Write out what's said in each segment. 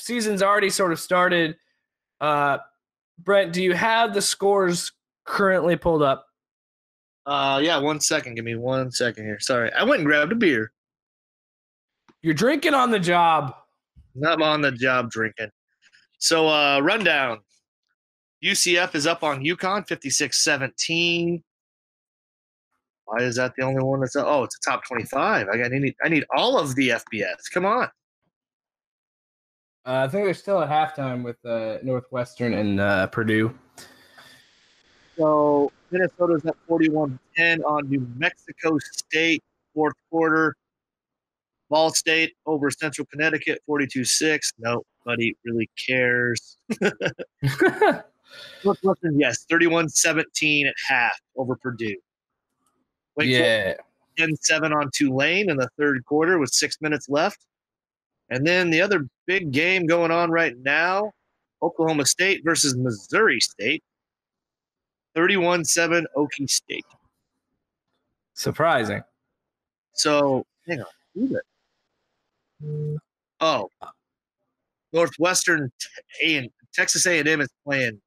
season's already sort of started. Brent, do you have the scores currently pulled up? Yeah, 1 second. Give me 1 second here. Sorry. I went and grabbed a beer. You're drinking on the job. Not on the job drinking. So, rundown. UCF is up on UConn, 56-17. Why is that the only one that's up? Oh, it's a top 25. I need all of the FBS. Come on. I think they're still at halftime with Northwestern and Purdue. So Minnesota's up 41-10 on New Mexico State, fourth quarter. Ball State over Central Connecticut, 42-6. Nobody really cares. Northwestern, yes, 31-17 at half over Purdue. Yeah. 10-7 on Tulane in the third quarter with 6 minutes left. And then the other big game going on right now, Oklahoma State versus Missouri State. 31-7 Okie State. Surprising. So, hang on. Who's it? Oh. Northwestern and Texas A&M is playing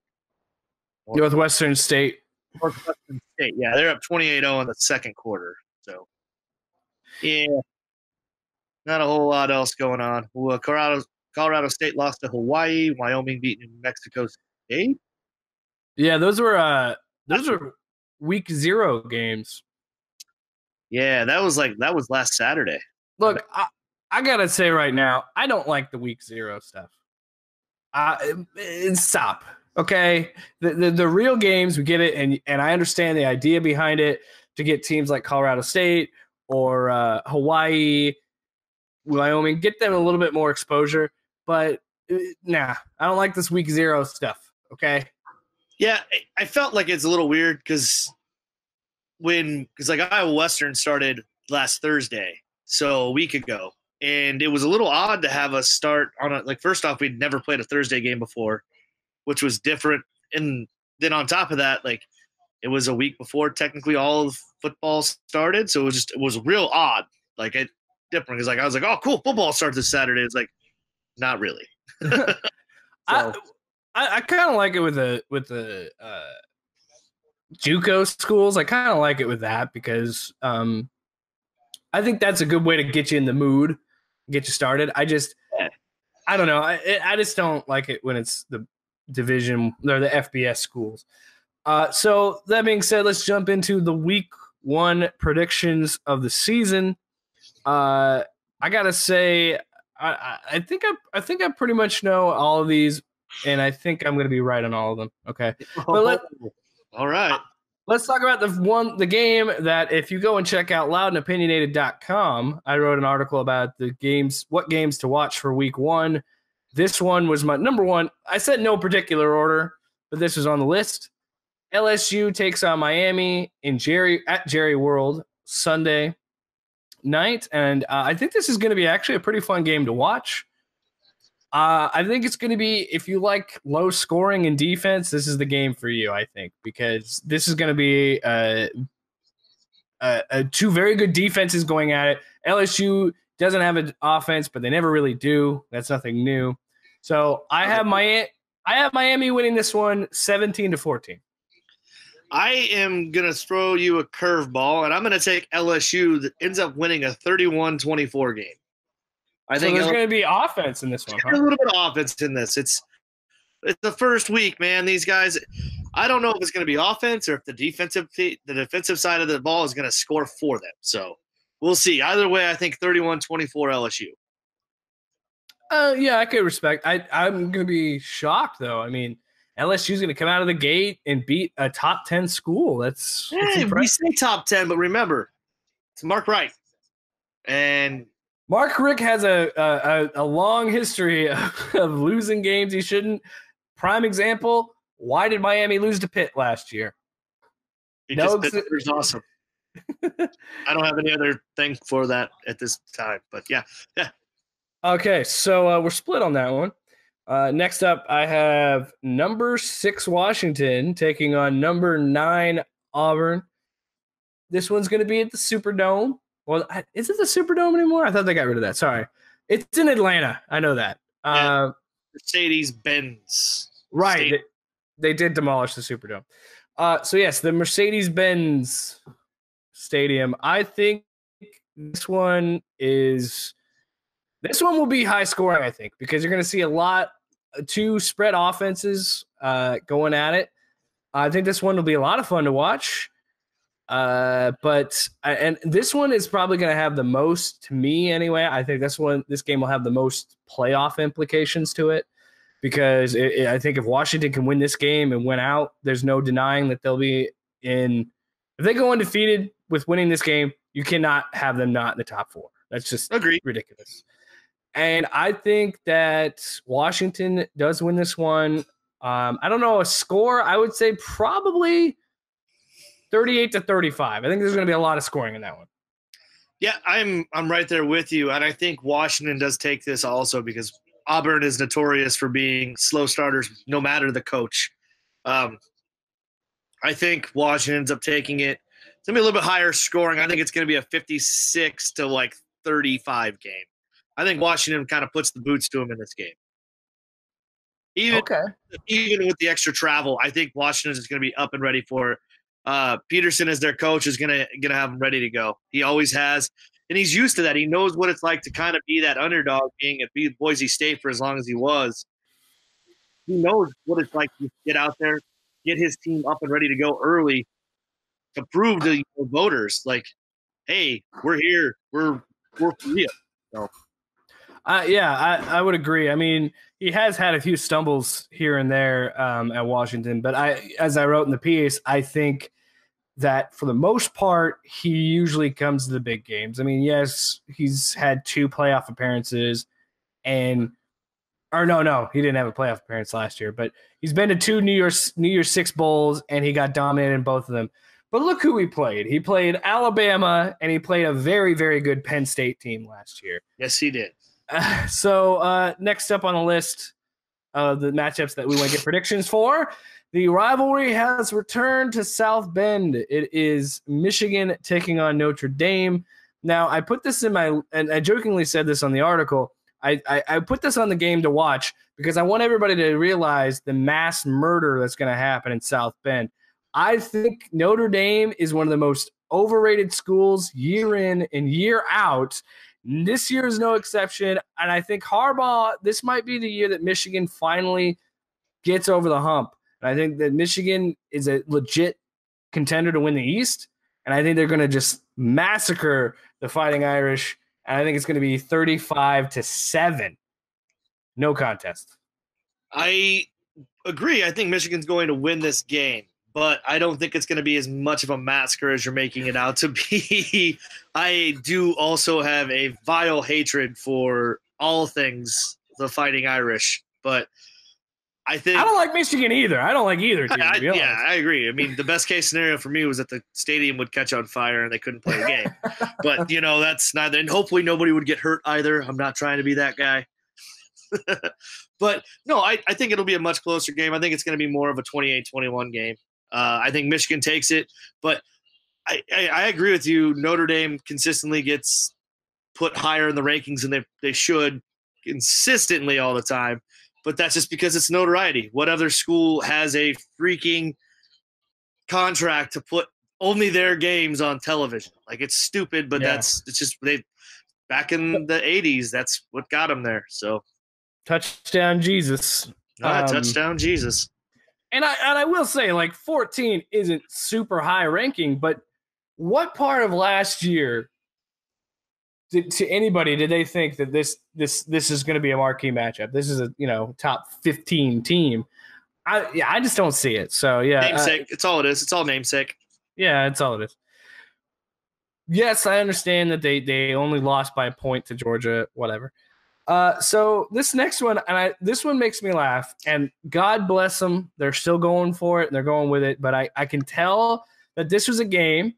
Northwestern State. Northwestern State. Yeah, they're up 28-0 in the second quarter. So, yeah, not a whole lot else going on. Well, Colorado State lost to Hawaii. Wyoming beat New Mexico State. Yeah, those were week 0 games. Yeah, that was last Saturday. Look, I gotta say right now, I don't like the week 0 stuff. Stop. Okay, the real games, we get it, and I understand the idea behind it to get teams like Colorado State or Hawaii, Wyoming, get them a little bit more exposure. But nah, I don't like this week 0 stuff. Okay. Yeah, I felt like it's a little weird because like Iowa Western started last Thursday, so a week ago, and it was a little odd to have us start on a, like, first off, we'd never played a Thursday game before, which was different, and then on top of that, like, it was a week before technically all of football started, so it was real odd, like it different because like I was like, oh cool, football starts this Saturday. It's like not really. So. I kind of like it with the JUCO schools. I kind of like it with that because I think that's a good way to get you in the mood, get you started. I don't know. I just don't like it when it's the division or the FBS schools. So that being said, let's jump into the week 1 predictions of the season. I gotta say, I think I pretty much know all of these. And I think I'm going to be right on all of them. Okay. But all right. Let's talk about the game that if you go and check out loudandopinionated.com, I wrote an article about the games, what games to watch for week 1. This one was my number 1. I said no particular order, but this was on the list. LSU takes on Miami at Jerry World Sunday night. And I think this is going to be actually a pretty fun game to watch. I think it's going to be, if you like low scoring and defense, this is the game for you, I think, because this is going to be two very good defenses going at it. LSU doesn't have an offense, but they never really do. That's nothing new. So I have Miami winning this one 17-14. I am going to throw you a curveball, and I'm going to take LSU that ends up winning a 31-24 game. I think there's going to be offense in this one. A little bit of offense in this. It's the first week, man. These guys, I don't know if it's going to be offense or if the defensive side of the ball is going to score for them. So we'll see. Either way, I think 31-24 LSU. Yeah, I could respect. I'm going to be shocked, though. I mean, LSU is going to come out of the gate and beat a top 10 school. That's we say top 10, but remember, it's Mark Wright. And Mark Richt has a long history of losing games he shouldn't. Prime example, why did Miami lose to Pitt last year? Because Pittsburgh's awesome. I don't have any other thing for that at this time, but yeah. Okay, so we're split on that one. Next up, I have number 6 Washington taking on number 9 Auburn. This one's going to be at the Superdome. Well, is it the Superdome anymore? I thought they got rid of that. Sorry. It's in Atlanta. I know that. Mercedes-Benz. Right. They did demolish the Superdome. So yes, the Mercedes-Benz Stadium. I think this one will be high scoring, I think, because you're going to see a lot two spread offenses going at it. I think this one will be a lot of fun to watch. But this one is probably going to have the most, to me anyway. I think this game will have the most playoff implications to it, because I think if Washington can win this game and win out, there's no denying that they'll be in. If they go undefeated with winning this game, you cannot have them not in the top four. That's just ridiculous. And I think that Washington does win this one. I don't know a score. I would say probably 38-35. I think there's going to be a lot of scoring in that one. Yeah, I'm right there with you, and I think Washington does take this also because Auburn is notorious for being slow starters, no matter the coach. I think Washington ends up taking it. It's going to be a little bit higher scoring. I think it's going to be a 56-35 game. I think Washington kind of puts the boots to them in this game. Even with the extra travel, I think Washington is going to be up and ready for it. Peterson as their coach is gonna have them ready to go. He always has, and he's used to that. He knows what it's like to kind of be that underdog, being at Boise State for as long as he was. He knows what it's like to get out there, get his team up and ready to go early, to prove to voters like, hey, we're here, we're for real. So. I would agree. I mean, he has had a few stumbles here and there at Washington, but as I wrote in the piece, I think that for the most part, he usually comes to the big games. I mean, yes, he's had 2 playoff appearances, he didn't have a playoff appearance last year, but he's been to 2 New Year's 6 bowls, and he got dominated in both of them. But look who he played. He played Alabama, and he played a very, very good Penn State team last year. Yes, he did. So next up on the list of the matchups that we want to get predictions for, the rivalry has returned to South Bend. It is Michigan taking on Notre Dame. Now, I put this and I jokingly said this on the article, I put this on the game to watch because I want everybody to realize the mass murder that's going to happen in South Bend. I think Notre Dame is one of the most overrated schools year in and year out. This year is no exception, and I think Harbaugh, this might be the year that Michigan finally gets over the hump. And I think that Michigan is a legit contender to win the East, and I think they're going to just massacre the Fighting Irish, and I think it's going to be 35-7. No contest. I agree. I think Michigan's going to win this game, but I don't think it's going to be as much of a massacre as you're making it out to be. I do also have a vile hatred for all things the Fighting Irish, but I don't like Michigan either. I don't like either team, I agree. I mean, the best case scenario for me was that the stadium would catch on fire and they couldn't play a game. But, that's neither. And hopefully nobody would get hurt either. I'm not trying to be that guy. But, no, I think it'll be a much closer game. I think it's going to be more of a 28-21 game. I think Michigan takes it, but I agree with you. Notre Dame consistently gets put higher in the rankings than they should consistently all the time, but that's just because it's notoriety. What other school has a freaking contract to put only their games on television? Like, it's stupid, but it's just back in the 80s, that's what got them there. So touchdown Jesus. Touchdown Jesus. And I will say, like, 14 isn't super high ranking, but what part of last year to anybody did they think that this is going to be a marquee matchup? This is a top 15 team. I just don't see it. So namesake. It's all it is. It's all namesake. Yeah, it's all it is. Yes, I understand that they only lost by a point to Georgia. Whatever. So this next one, this one makes me laugh, and God bless them. They're still going for it, and they're going with it. But I can tell that this was a game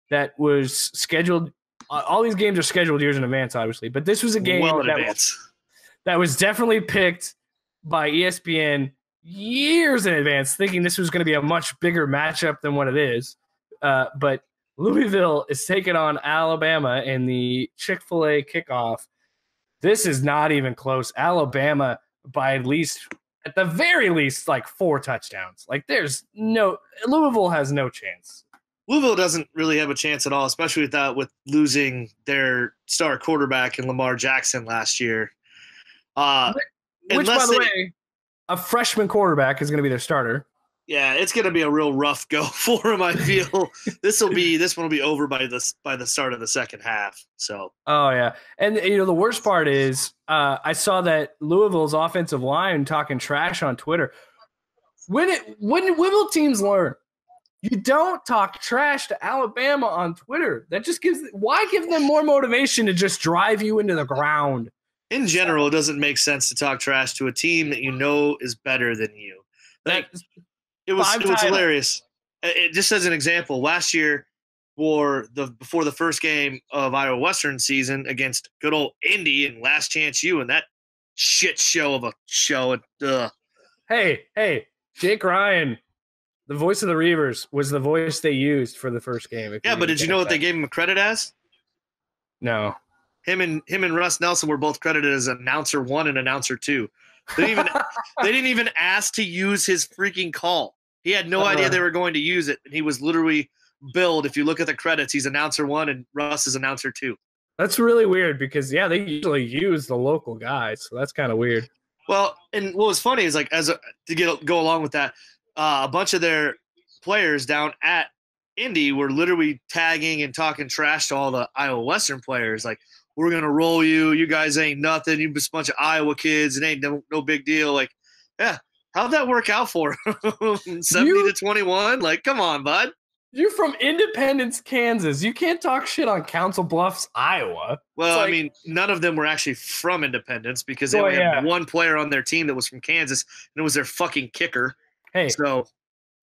that was scheduled. All these games are scheduled years in advance, obviously. But this was a game that was definitely picked by ESPN years in advance, thinking this was going to be a much bigger matchup than what it is. But Louisville is taking on Alabama in the Chick-fil-A kickoff. This is not even close. Alabama by at the very least, like 4 touchdowns. Like Louisville has no chance. Louisville doesn't really have a chance at all, especially with losing their star quarterback in Lamar Jackson last year. Which, by the way, a freshman quarterback is going to be their starter. Yeah, it's going to be a real rough go for him. I feel this one will be over by the start of the second half. So. Oh yeah, and the worst part is I saw that Louisville's offensive line talking trash on Twitter. When will teams learn? You don't talk trash to Alabama on Twitter. That just why give them more motivation to just drive you into the ground? In general, it doesn't make sense to talk trash to a team that you know is better than you. Like. It was hilarious. Just as an example, last year before the first game of Iowa Western season against good old Indy and Last Chance U and that shit show of a show. Hey, Jake Ryan, the voice of the Reavers, was the voice they used for the first game. Yeah, but did you know what they gave him credit as? No. Him and Russ Nelson were both credited as announcer 1 and announcer 2. They didn't even ask to use his freaking call. He had no idea they were going to use it, and he was literally billed. If you look at the credits, he's announcer 1 and Russ is announcer 2. That's really weird because they usually use the local guys, so that's kind of weird. Well, and what was funny is go along with that, a bunch of their players down at Indy were literally tagging and talking trash to all the Iowa Western players, like, we're gonna roll you. You guys ain't nothing. You just a bunch of Iowa kids. It ain't no big deal. Like, yeah. How'd that work out for him? 70-21? Like, come on, bud. You're from Independence, Kansas. You can't talk shit on Council Bluffs, Iowa. Well, I mean, none of them were actually from Independence because they only had one player on their team that was from Kansas, and it was their fucking kicker. Hey, so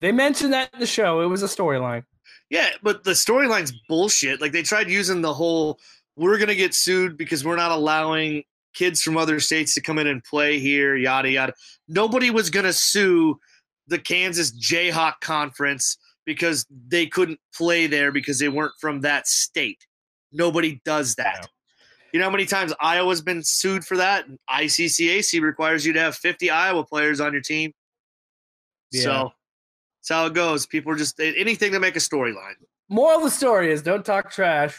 they mentioned that in the show. It was a storyline. Yeah, but the storyline's bullshit. Like, they tried using the whole, we're going to get sued because we're not allowing kids from other states to come in and play here, yada, yada. Nobody was going to sue the Kansas Jayhawk Conference because they couldn't play there because they weren't from that state. Nobody does that. No. You know how many times Iowa's been sued for that? ICCAC requires you to have 50 Iowa players on your team. Yeah. So that's how it goes. People are just anything to make a storyline. Moral of the story is don't talk trash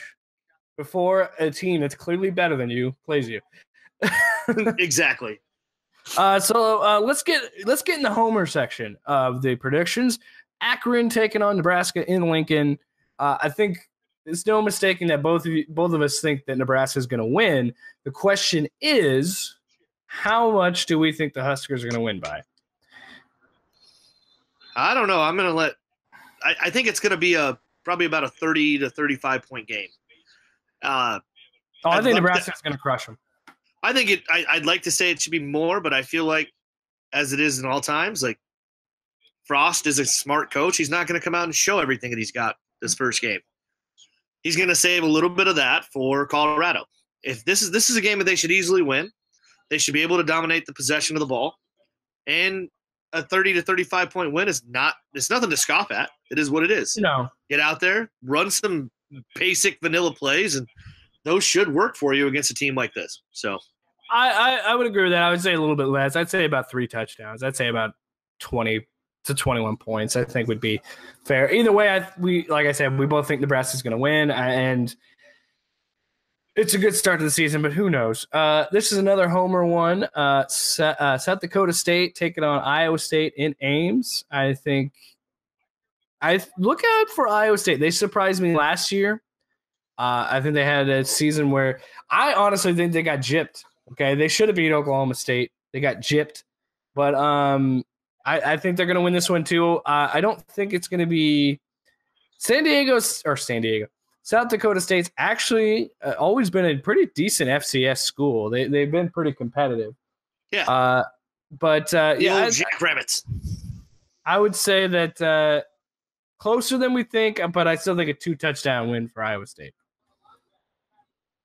before a team that's clearly better than you plays you. Exactly. So let's get in the homer section of the predictions. Akron taking on Nebraska in Lincoln. I think it's no mistaking that both of us think that Nebraska is going to win. The question is, how much do we think the Huskers are going to win by? I don't know. I'm going to let. I think it's going to be probably about a 30 to 35 point game. I think Nebraska is going to crush them. I think I'd like to say it should be more, but I feel like, as it is in all times, like Frost is a smart coach. He's not going to come out and show everything that he's got this first game. He's going to save a little bit of that for Colorado. If this is a game that they should easily win, they should be able to dominate the possession of the ball, and a 30 to 35 point win it's nothing to scoff at. It is what it is. No, get out there, run some basic vanilla plays, and those should work for you against a team like this. So I would agree with that. I would say a little bit less. I'd say about 3 touchdowns. I'd say about 20 to 21 points, I think would be fair. Either way, like I said, we both think Nebraska's going to win, and it's a good start to the season, but who knows? This is another homer one. South Dakota State taking on Iowa State in Ames. I look out for Iowa State. They surprised me last year. I think they had a season where I honestly think they got gypped. Okay, they should have beat Oklahoma State. They got gypped, but I think they're going to win this one too. I don't think it's going to be South Dakota State's actually always been a pretty decent FCS school. They've been pretty competitive. Yeah. Jackrabbits. I would say that closer than we think, but I still think a 2 touchdown win for Iowa State.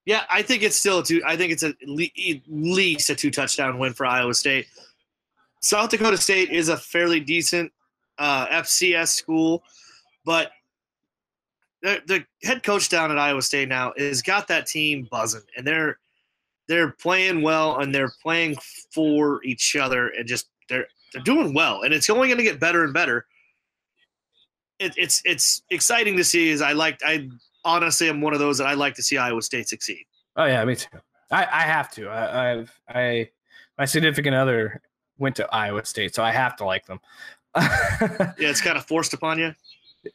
Yeah, I think it's still I think it's at least a 2 touchdown win for Iowa State. South Dakota State is a fairly decent FCS school, but the head coach down at Iowa State now has got that team buzzing, and they're playing well and they're playing for each other and just they're doing well, and it's only going to get better and better. It's exciting to see. I honestly am one of those that I like to see Iowa State succeed. Oh yeah, me too. I have to. My significant other went to Iowa State, so I have to like them. Yeah, it's kind of forced upon you.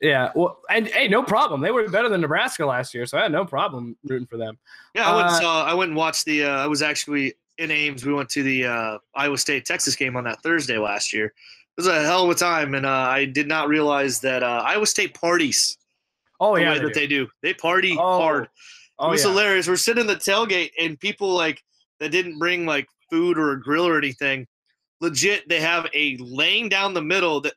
Yeah, well, and hey, no problem. They were better than Nebraska last year, so I had no problem rooting for them. Yeah, I went and watched the. I was actually in Ames. We went to the Iowa State Texas game on that Thursday last year. It was a hell of a time, and I did not realize that Iowa State parties. Oh yeah, the way they do. They party hard. It was hilarious. We're sitting in the tailgate, and people like that didn't bring like food or a grill or anything. Legit, they have a lane down the middle that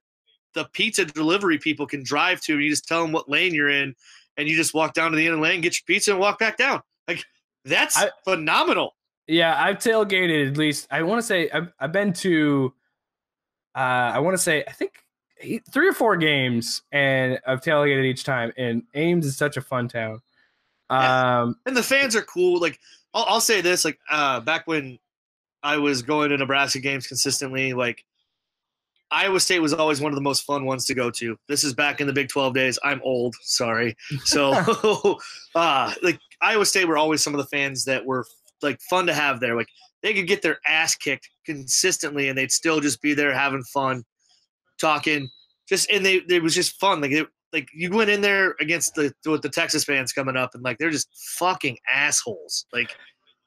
the pizza delivery people can drive to. You just tell them what lane you're in, and you just walk down to the end of the lane, get your pizza, and walk back down. Like that's phenomenal. Yeah, I've tailgated at least. I want to say I've been to. I want to say I think 3 or 4 games, and I've tailgated each time. And Ames is such a fun town. And the fans are cool. Like I'll say this, like back when I was going to Nebraska games consistently, like Iowa State was always one of the most fun ones to go to. This is back in the Big 12 days. I'm old, sorry. So like Iowa State were always some of the fans that were like fun to have there. Like they could get their ass kicked consistently and they'd still just be there having fun, talking. And it was just fun. Like you went in there against with the Texas fans coming up and like they're just fucking assholes. Like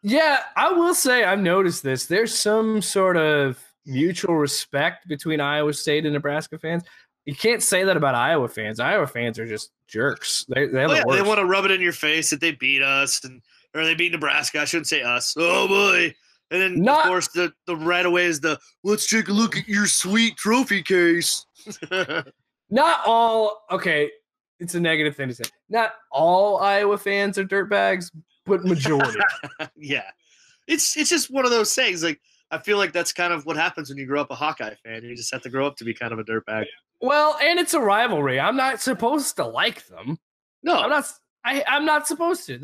yeah, I will say I've noticed this. There's some sort of mutual respect between Iowa State and Nebraska fans. You can't say that about Iowa fans. Iowa fans are just jerks. They want to rub it in your face that they beat us or they beat Nebraska. I shouldn't say us. Oh boy. And then of course the right away is the let's take a look at your sweet trophy case. Not all okay. It's a negative thing to say. Not all Iowa fans are dirtbags, but majority. Yeah. It's just one of those things. Like I feel like that's kind of what happens when you grow up a Hawkeye fan. You just have to grow up to be kind of a dirtbag. Well, and it's a rivalry. I'm not supposed to like them. No, I'm not. I'm not supposed to.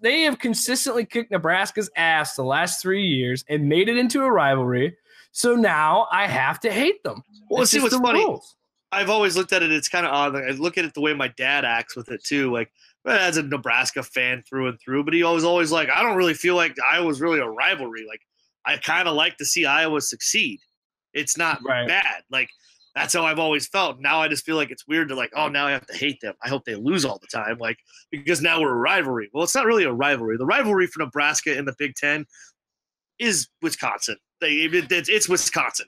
They have consistently kicked Nebraska's ass the last 3 years and made it into a rivalry. So now I have to hate them. Well, see what's funny. Rules. I've always looked at it. It's kind of odd. Like, I look at it the way my dad acts with it too. Like as a Nebraska fan through and through, but he was always like, I don't really feel like Iowa's really a rivalry. Like I kind of like to see Iowa succeed. It's not bad. Like that's how I've always felt. Now I just feel like it's weird to like, oh, now I have to hate them. I hope they lose all the time. Like, because now we're a rivalry. Well, it's not really a rivalry. The rivalry for Nebraska in the Big Ten is Wisconsin. It's Wisconsin.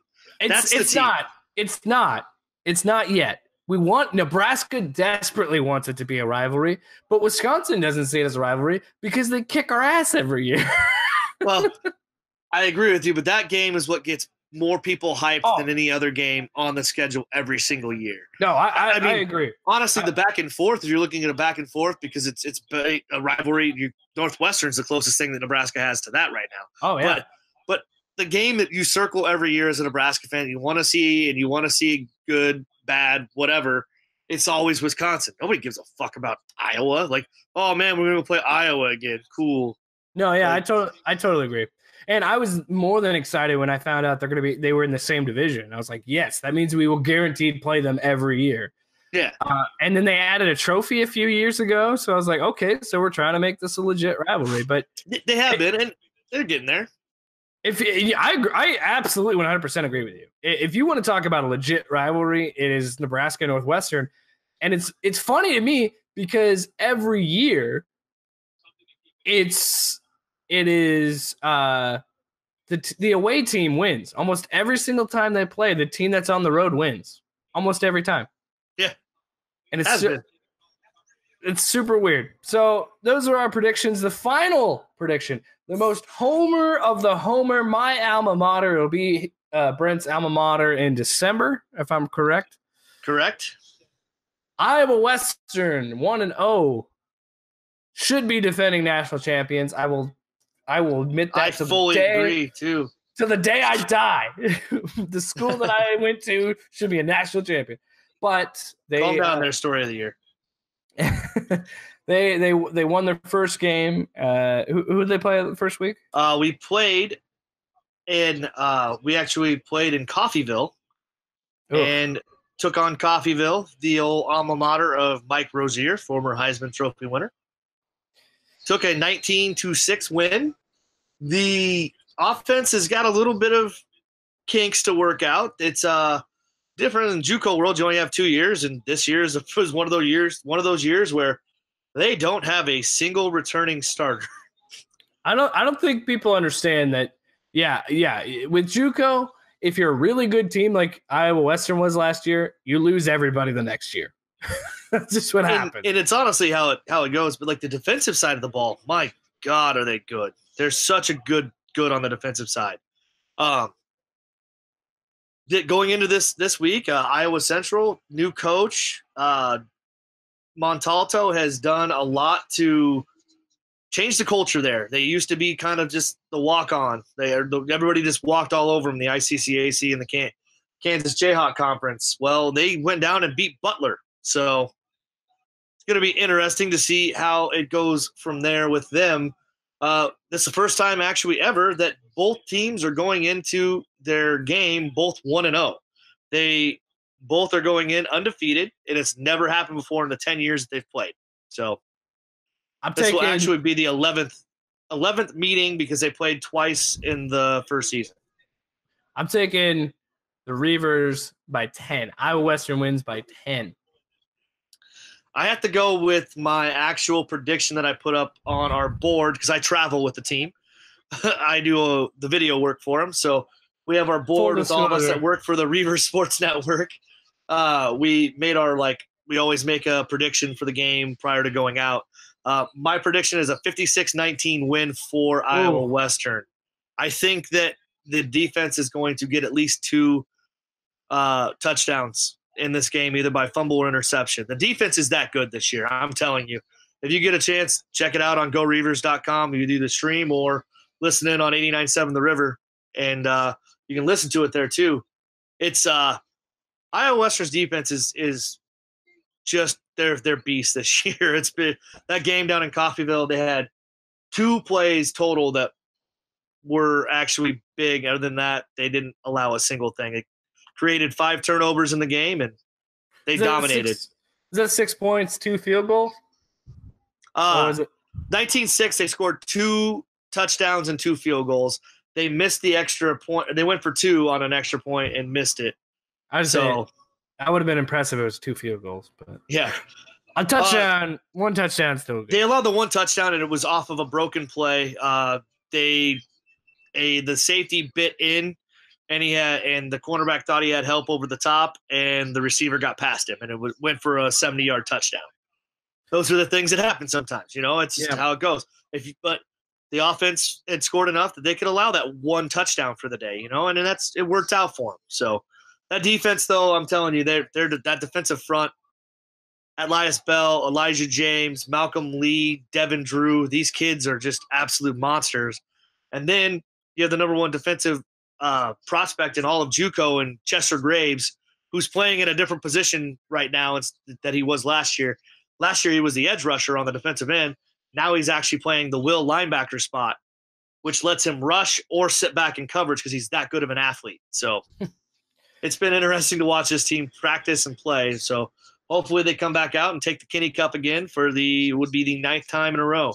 It's not yet. Nebraska desperately wants it to be a rivalry, but Wisconsin doesn't see it as a rivalry because they kick our ass every year. Well, I agree with you, but that game is what gets more people hyped than any other game on the schedule every single year. No, I agree. Honestly, the back and forth, if you're looking at a back and forth, because it's a rivalry, Northwestern's the closest thing that Nebraska has to that right now. Oh, yeah. But the game that you circle every year as a Nebraska fan, you want to see good, bad, whatever, it's always Wisconsin. Nobody gives a fuck about Iowa. Like, oh, man, we're going to play Iowa again. Cool. No, yeah, I totally agree. And I was more than excited when I found out they were in the same division. I was like, yes, that means we will guaranteed play them every year. Yeah. And then they added a trophy a few years ago. So I was like, okay, so we're trying to make this a legit rivalry. But they have been, and they're getting there. I absolutely 100% agree with you. If you want to talk about a legit rivalry, it is Nebraska Northwestern. And it's funny to me because every year it is the away team wins. Almost every single time they play, the team that's on the road wins. Almost every time. Yeah. And it's super weird. So those are our predictions. The final prediction, the most homer of the homer, my alma mater. It'll be Brent's alma mater in December, if I'm correct. Correct. Iowa Western 1-0 should be defending national champions. I will admit that. I fully agree too. To the day I die, the school that I went to should be a national champion. But they calm down. Their story of the year. They won their first game. Who did they play the first week? We played we actually played in Coffeyville and took on Coffeyville, the old alma mater of Mike Rozier, former Heisman Trophy winner. Took a 19-6 win. The offense has got a little bit of kinks to work out. It's different in JUCO world. You only have 2 years, and this year was one of those years where they don't have a single returning starter. I don't think people understand that. Yeah. With JUCO, if you're a really good team like Iowa Western was last year, you lose everybody the next year. That's just what happens. And it's honestly how it goes. But like the defensive side of the ball, my God, are they good? They're such a good on the defensive side. Going into this week, Iowa Central, new coach, Montalto has done a lot to change the culture there. They used to be kind of just the walk-on. Everybody just walked all over them, the ICCAC and the Kansas Jayhawk Conference. Well, they went down and beat Butler. So it's going to be interesting to see how it goes from there with them. This is the first time actually ever that both teams are going into their game both 1-0. They both are going in undefeated, and it's never happened before in the 10 years that they've played. So this will actually be the 11th meeting because they played twice in the first season. I'm taking the Reavers by 10. Iowa Western wins by 10. I have to go with my actual prediction that I put up on our board because I travel with the team. I do the video work for them. So we have our board with all of us that work for the Reavers Sports Network. We always make a prediction for the game prior to going out. My prediction is a 56-19 win for Iowa Western. I think that the defense is going to get at least 2 touchdowns in this game, either by fumble or interception. The defense is that good this year. I'm telling you. If you get a chance, check it out on GoReavers.com. You can do the stream or listen in on 89.7 The River, and you can listen to it there too. It's Iowa Western's defense is just their beast this year. It's been that game down in Coffeyville. They had 2 plays total that were actually big. Other than that, they didn't allow a single thing. It created 5 turnovers in the game, and they dominated. Is that 6 points, 2 field goals? 19-6, they scored 2 touchdowns and 2 field goals. They missed the extra point. They went for 2 on an extra point and missed it. That would have been impressive if it was 2 field goals. But yeah. A touchdown, 1 touchdown still good. They allowed the 1 touchdown, and it was off of a broken play. The safety bit in, and the cornerback thought he had help over the top, and the receiver got past him, and it went for a 70-yard touchdown. Those are the things that happen sometimes. It's just how it goes. But the offense had scored enough that they could allow that 1 touchdown for the day, and it worked out for them. So that defense, though, I'm telling you, they're that defensive front. Elias Bell, Elijah James, Malcolm Lee, Devin Drew. These kids are just absolute monsters. And then you have the number 1 defensive prospect in all of JUCO and Chester Graves, who's playing in a different position right now that he was last year. Last year he was the edge rusher on the defensive end. Now he's actually playing the will linebacker spot, which lets him rush or sit back in coverage because he's that good of an athlete. So it's been interesting to watch this team practice and play. So hopefully they come back out and take the Kinney Cup again for would be the 9th time in a row.